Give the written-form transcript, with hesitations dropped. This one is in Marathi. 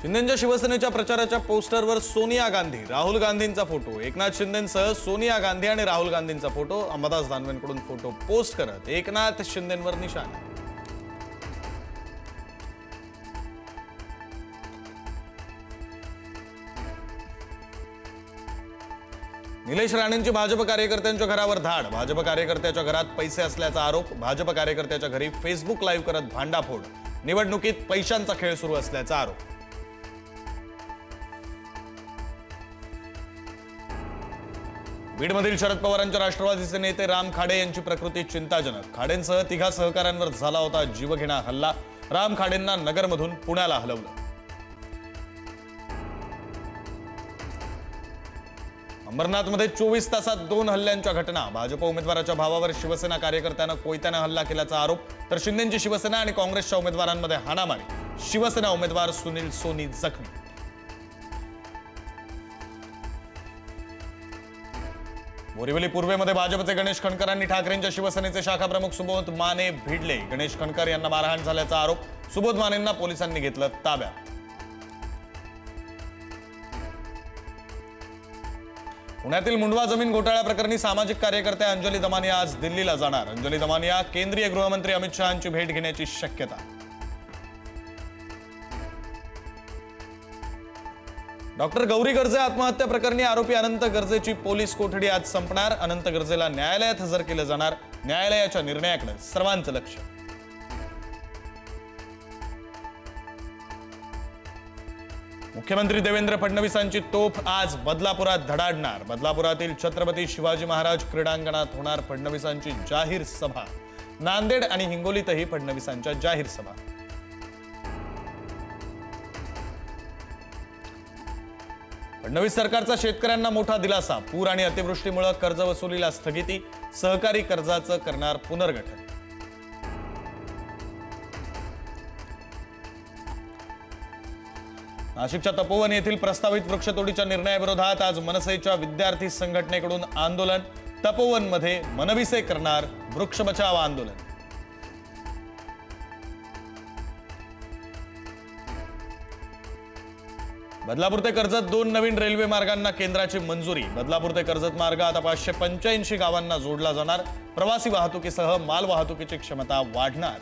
शिंदेच्या शिवसेनेच्या प्रचाराच्या पोस्टरवर सोनिया गांधी, राहुल गांधींचा फोटो, एकनाथ शिंदेंसह सोनिया गांधी आणि राहुल गांधींचा फोटो, अंबादास दानवेंकडून फोटो पोस्ट करत एकनाथ शिंदेंवर निशाणा। निलेश राणेंची भाजप कार्यकर्त्यांच्या घरावर धाड, भाजप कार्यकर्त्याच्या घरात पैसे असल्याचा आरोप, भाजप कार्यकर्त्याच्या घरी फेसबुक लाईव्ह करत भांडाफोड, निवडणुकीत पैशांचा खेळ सुरू असल्याचा आरोप। बीडमधील शरद पवारांच्या राष्ट्रवादीचे नेते राम खाडे यांची प्रकृती चिंताजनक, खाडेंसह तिघा सहकाऱ्यांवर झाला होता जीवघेणा हल्ला, राम खाडेंना नगरमधून पुण्याला हलवलं। अंबरनाथमध्ये 24 तासात 2 हल्ल्यांच्या घटना, भाजप उमेदवाराच्या भावावर शिवसेना कार्यकर्त्यानं कोयत्यानं हल्ला केल्याचा आरोप, तर शिंदेची शिवसेना आणि काँग्रेसच्या उमेदवारांमध्ये हाणामारी, शिवसेना उमेदवार सुनील सोनी जखमी। बोरिवली पूर्वेमध्ये भाजपचे गणेश खणकरांनी ठाकरेंच्या शिवसेनेचे शाखा प्रमुख सुबोध माने भिडले, गणेश खणकर यांना मारहाण झाल्याचा आरोप, सुबोध मानेंना पोलिसांनी घेतलं ताब्यात। पुण्यातील मुंडवा जमीन घोटाळ्या प्रकरणी सामाजिक कार्यकर्त्या अंजली दमानिया आज दिल्लीला जाणार, अंजली दमानिया केंद्रीय गृहमंत्री अमित शहांची भेट घेण्याची शक्यता। डॉक्टर गौरी गर्जे आत्महत्या प्रकरणी आरोपी अनंत गर्जेची पोलीस कोठडी आज संपणार, अनंत गर्जेला न्यायालयात हजर केलं जाणार, न्यायालयाच्या निर्णयाकडे सर्वांचं लक्ष। मुख्यमंत्री देवेंद्र फडणवीसांची तोफ आज बदलापुरात धडाडणार, बदलापुरातील छत्रपती शिवाजी महाराज क्रीडांगणात होणार फडणवीसांची जाहीर सभा, नांदेड आणि हिंगोलीतही फडणवीसांच्या जाहीर सभा। फडणवीस सरकारचा शेतकऱ्यांना मोठा दिलासा, पूर आणि अतिवृष्टीमुळे कर्जवसुलीला स्थगिती, सहकारी कर्जाचं करणार पुनर्गठन। नाशिकच्या तपोवन येथील प्रस्तावित वृक्षतोडीच्या निर्णयाविरोधात आज मनसेच्या विद्यार्थी संघटनेकडून आंदोलन, तपोवनमध्ये मनविसे करणार वृक्ष बचाव आंदोलन। बदलापूर ते कर्जत 2 नवीन रेल्वे मार्गांना केंद्राची मंजुरी, बदलापूर ते कर्जत मार्ग आता 585 गावांना जोडला जाणार, प्रवासी वाहतुकीसह माल वाहतुकीची क्षमता वाढणार।